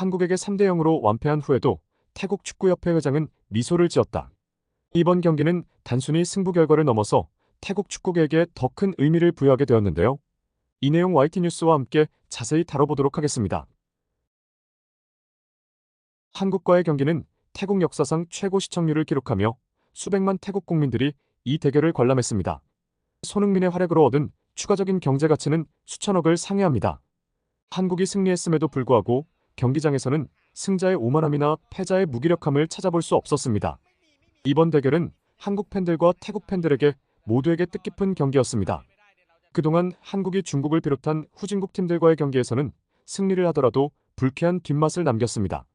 한국에게 3대 0으로 완패한 후에도 태국 축구협회 회장은 미소를 지었다. 이번 경기는 단순히 승부 결과를 넘어서 태국 축구계에게 더 큰 의미를 부여하게 되었는데요. 이 내용 YT뉴스와 함께 자세히 다뤄보도록 하겠습니다. 한국과의 경기는 태국 역사상 최고 시청률을 기록하며 수백만 태국 국민들이 이 대결을 관람했습니다. 손흥민의 활약으로 얻은 추가적인 경제 가치는 수천억을 상회합니다. 한국이 승리했음에도 불구하고 경기장에서는 승자의 오만함이나 패자의 무기력함을 찾아볼 수 없었습니다. 이번 대결은 한국 팬들과 태국 팬들에게 모두에게 뜻깊은 경기였습니다. 그동안 한국이 중국을 비롯한 후진국 팀들과의 경기에서는 승리를 하더라도 불쾌한 뒷맛을 남겼습니다.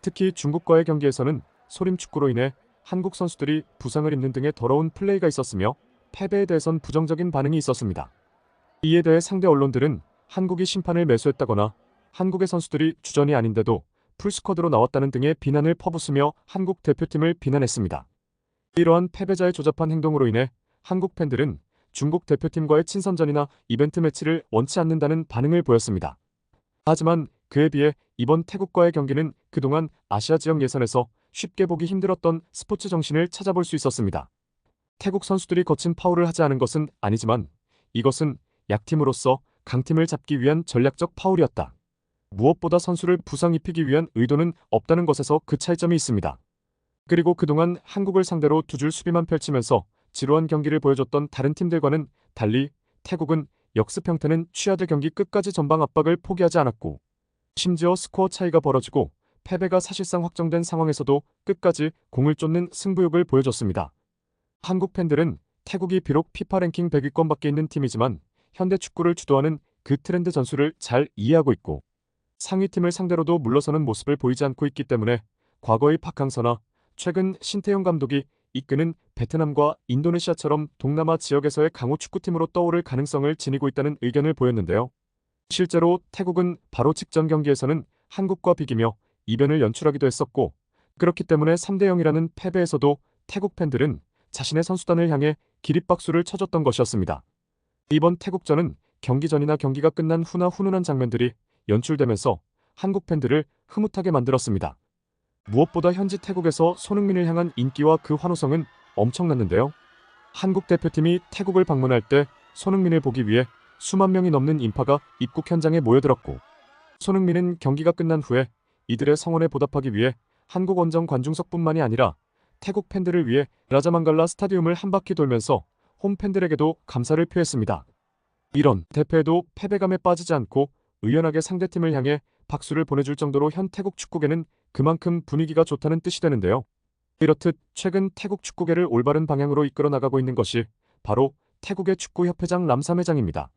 특히 중국과의 경기에서는 소림축구로 인해 한국 선수들이 부상을 입는 등의 더러운 플레이가 있었으며 패배에 대해선 부정적인 반응이 있었습니다. 이에 대해 상대 언론들은 한국이 심판을 매수했다거나 한국의 선수들이 주전이 아닌데도 풀스쿼드로 나왔다는 등의 비난을 퍼붓으며 한국 대표팀을 비난했습니다. 이러한 패배자의 조잡한 행동으로 인해 한국 팬들은 중국 대표팀과의 친선전이나 이벤트 매치를 원치 않는다는 반응을 보였습니다. 하지만 그에 비해 이번 태국과의 경기는 그동안 아시아 지역 예선에서 쉽게 보기 힘들었던 스포츠 정신을 찾아볼 수 있었습니다. 태국 선수들이 거친 파울을 하지 않은 것은 아니지만 이것은 약팀으로서 강팀을 잡기 위한 전략적 파울이었다. 무엇보다 선수를 부상 입히기 위한 의도는 없다는 것에서 그 차이점이 있습니다. 그리고 그동안 한국을 상대로 두 줄 수비만 펼치면서 지루한 경기를 보여줬던 다른 팀들과는 달리 태국은 역습 형태는 취하되 경기 끝까지 전방 압박을 포기하지 않았고 심지어 스코어 차이가 벌어지고 패배가 사실상 확정된 상황에서도 끝까지 공을 쫓는 승부욕을 보여줬습니다. 한국 팬들은 태국이 비록 피파 랭킹 100위권 밖에 있는 팀이지만 현대 축구를 주도하는 그 트렌드 전술을 잘 이해하고 있고 상위팀을 상대로도 물러서는 모습을 보이지 않고 있기 때문에 과거의 박항서나 최근 신태용 감독이 이끄는 베트남과 인도네시아처럼 동남아 지역에서의 강호 축구팀으로 떠오를 가능성을 지니고 있다는 의견을 보였는데요. 실제로 태국은 바로 직전 경기에서는 한국과 비기며 이변을 연출하기도 했었고 그렇기 때문에 3대 0이라는 패배에서도 태국 팬들은 자신의 선수단을 향해 기립박수를 쳐줬던 것이었습니다. 이번 태국전은 경기 전이나 경기가 끝난 후나 훈훈한 장면들이 연출되면서 한국 팬들을 흐뭇하게 만들었습니다. 무엇보다 현지 태국에서 손흥민을 향한 인기와 그 환호성은 엄청났는데요. 한국 대표팀이 태국을 방문할 때 손흥민을 보기 위해 수만 명이 넘는 인파가 입국 현장에 모여들었고 손흥민은 경기가 끝난 후에 이들의 성원에 보답하기 위해 한국 원정 관중석뿐만이 아니라 태국 팬들을 위해 라자망갈라 스타디움을 한 바퀴 돌면서 홈 팬들에게도 감사를 표했습니다. 이런 대패에도 패배감에 빠지지 않고 의연하게 상대팀을 향해 박수를 보내줄 정도로 현 태국 축구계는 그만큼 분위기가 좋다는 뜻이 되는데요. 이렇듯 최근 태국 축구계를 올바른 방향으로 이끌어 나가고 있는 것이 바로 태국의 축구협회장 람삼 회장입니다.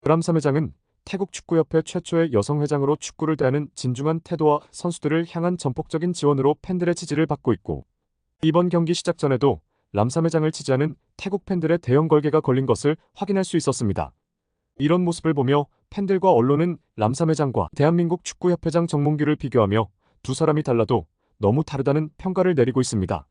람삼 회장은 태국 축구협회 최초의 여성 회장으로 축구를 대하는 진중한 태도와 선수들을 향한 전폭적인 지원으로 팬들의 지지를 받고 있고 이번 경기 시작 전에도 람삼 회장을 지지하는 태국 팬들의 대형 걸개가 걸린 것을 확인할 수 있었습니다. 이런 모습을 보며 팬들과 언론은 람삼 회장과 대한민국 축구협회장 정몽규를 비교하며 두 사람이 달라도 너무 다르다는 평가를 내리고 있습니다.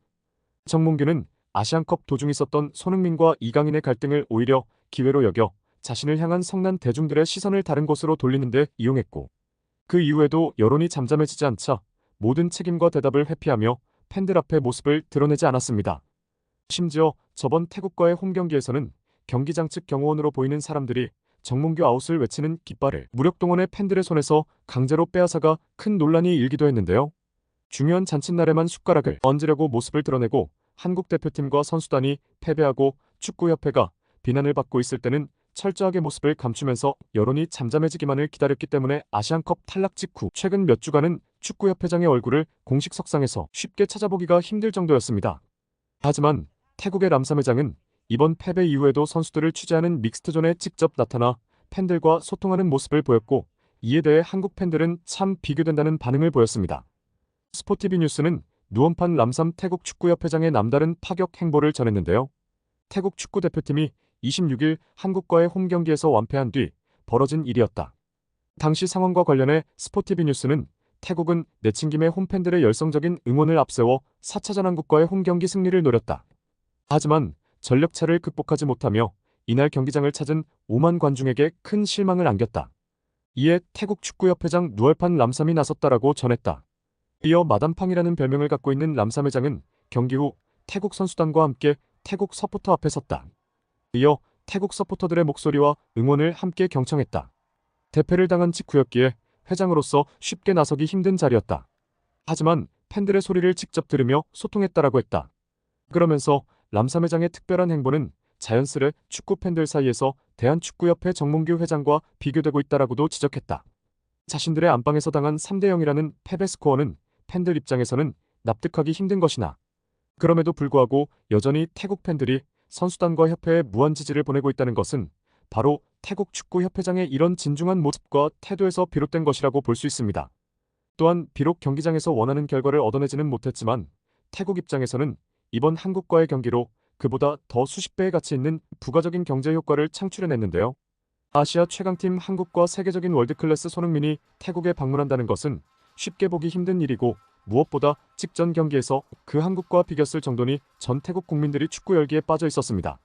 정몽규는 아시안컵 도중 있었던 손흥민과 이강인의 갈등을 오히려 기회로 여겨 자신을 향한 성난 대중들의 시선을 다른 곳으로 돌리는 데 이용했고 그 이후에도 여론이 잠잠해지지 않자 모든 책임과 대답을 회피하며 팬들 앞에 모습을 드러내지 않았습니다. 심지어 저번 태국과의 홈경기에서는 경기장 측 경호원으로 보이는 사람들이 정몽규 아웃을 외치는 깃발을 무력동원해 팬들의 손에서 강제로 빼앗아가 큰 논란이 일기도 했는데요. 중요한 잔칫날에만 숟가락을 얹으려고 모습을 드러내고 한국 대표팀과 선수단이 패배하고 축구협회가 비난을 받고 있을 때는 철저하게 모습을 감추면서 여론이 잠잠해지기만을 기다렸기 때문에 아시안컵 탈락 직후 최근 몇 주간은 축구협회장의 얼굴을 공식 석상에서 쉽게 찾아보기가 힘들 정도였습니다. 하지만 태국의 람삼 회장은 이번 패배 이후에도 선수들을 취재하는 믹스트존에 직접 나타나 팬들과 소통하는 모습을 보였고 이에 대해 한국 팬들은 참 비교된다는 반응을 보였습니다. 스포티비 뉴스는 누원판 람삼 태국 축구협회장의 남다른 파격 행보를 전했는데요. 태국 축구대표팀이 26일 한국과의 홈경기에서 완패한 뒤 벌어진 일이었다. 당시 상황과 관련해 스포티비 뉴스는 태국은 내친김에 홈팬들의 열성적인 응원을 앞세워 4차전 한국과의 홈경기 승리를 노렸다. 하지만 전력차를 극복하지 못하며 이날 경기장을 찾은 5만 관중에게 큰 실망을 안겼다. 이에 태국 축구협회장 누얼판 람삼이 나섰다라고 전했다. 이어 마담팡이라는 별명을 갖고 있는 람삼 회장은 경기 후 태국 선수단과 함께 태국 서포터 앞에 섰다. 이어 태국 서포터들의 목소리와 응원을 함께 경청했다. 대패를 당한 직후였기에 회장으로서 쉽게 나서기 힘든 자리였다. 하지만 팬들의 소리를 직접 들으며 소통했다라고 했다. 그러면서 람삼 회장의 특별한 행보는 자연스레 축구 팬들 사이에서 대한축구협회 정몽규 회장과 비교되고 있다라고도 지적했다. 자신들의 안방에서 당한 3대0이라는 패배 스코어는 팬들 입장에서는 납득하기 힘든 것이나 그럼에도 불구하고 여전히 태국 팬들이 선수단과 협회에 무한 지지를 보내고 있다는 것은 바로 태국 축구협회장의 이런 진중한 모습과 태도에서 비롯된 것이라고 볼 수 있습니다. 또한 비록 경기장에서 원하는 결과를 얻어내지는 못했지만 태국 입장에서는 이번 한국과의 경기로 그보다 더 수십 배의 가치 있는 부가적인 경제 효과를 창출해냈는데요. 아시아 최강팀 한국과 세계적인 월드클래스 손흥민이 태국에 방문한다는 것은 쉽게 보기 힘든 일이고 무엇보다 직전 경기에서 그 한국과 비겼을 정도니 전 태국 국민들이 축구 열기에 빠져 있었습니다.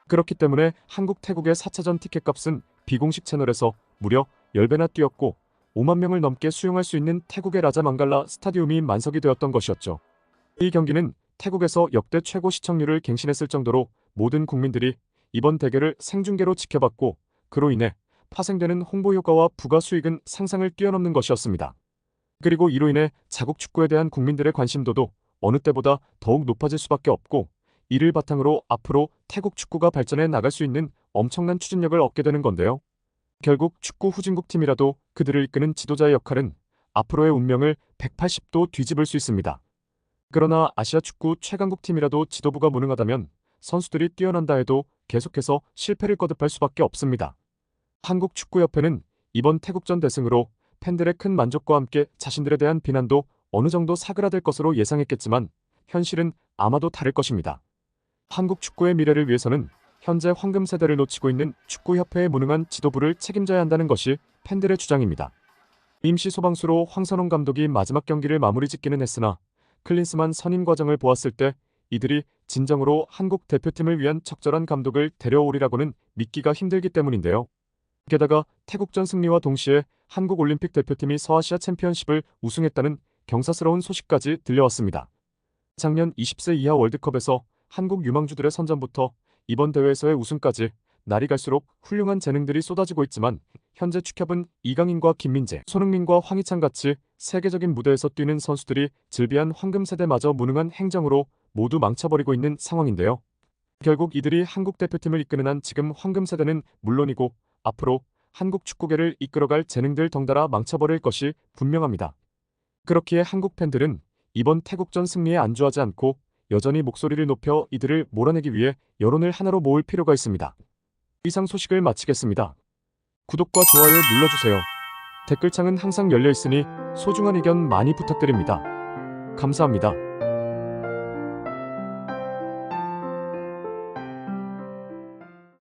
그렇기 때문에 한국 태국의 4차전 티켓값은 비공식 채널에서 무려 10배나 뛰었고 5만 명을 넘게 수용할 수 있는 태국의 라자 망갈라 스타디움이 만석이 되었던 것이었죠. 이 경기는 태국에서 역대 최고 시청률을 갱신했을 정도로 모든 국민들이 이번 대결을 생중계로 지켜봤고 그로 인해 파생되는 홍보 효과와 부가 수익은 상상을 뛰어넘는 것이었습니다. 그리고 이로 인해 자국 축구에 대한 국민들의 관심도도 어느 때보다 더욱 높아질 수밖에 없고 이를 바탕으로 앞으로 태국 축구가 발전해 나갈 수 있는 엄청난 추진력을 얻게 되는 건데요. 결국 축구 후진국 팀이라도 그들을 이끄는 지도자의 역할은 앞으로의 운명을 180도 뒤집을 수 있습니다. 그러나 아시아 축구 최강국 팀이라도 지도부가 무능하다면 선수들이 뛰어난다 해도 계속해서 실패를 거듭할 수밖에 없습니다. 한국축구협회는 이번 태국전 대승으로 팬들의 큰 만족과 함께 자신들에 대한 비난도 어느 정도 사그라들 것으로 예상했겠지만 현실은 아마도 다를 것입니다. 한국 축구의 미래를 위해서는 현재 황금 세대를 놓치고 있는 축구협회의 무능한 지도부를 책임져야 한다는 것이 팬들의 주장입니다. 임시 소방수로 황선홍 감독이 마지막 경기를 마무리 짓기는 했으나 클린스만 선임 과정을 보았을 때 이들이 진정으로 한국 대표팀을 위한 적절한 감독을 데려오리라고는 믿기가 힘들기 때문인데요. 게다가 태국전 승리와 동시에 한국 올림픽 대표팀이 서아시아 챔피언십을 우승했다는 경사스러운 소식까지 들려왔습니다. 작년 20세 이하 월드컵에서 한국 유망주들의 선전부터 이번 대회에서의 우승까지 날이 갈수록 훌륭한 재능들이 쏟아지고 있지만 현재 축협은 이강인과 김민재, 손흥민과 황희찬 같이 세계적인 무대에서 뛰는 선수들이 즐비한 황금 세대마저 무능한 행정으로 모두 망쳐버리고 있는 상황인데요. 결국 이들이 한국 대표팀을 이끄는 한 지금 황금 세대는 물론이고 앞으로 한국 축구계를 이끌어갈 재능들 덩달아 망쳐버릴 것이 분명합니다. 그렇기에 한국 팬들은 이번 태국전 승리에 안주하지 않고 여전히 목소리를 높여 이들을 몰아내기 위해 여론을 하나로 모을 필요가 있습니다. 이상 소식을 마치겠습니다. 구독과 좋아요 눌러주세요. 댓글창은 항상 열려 있으니 소중한 의견 많이 부탁드립니다. 감사합니다.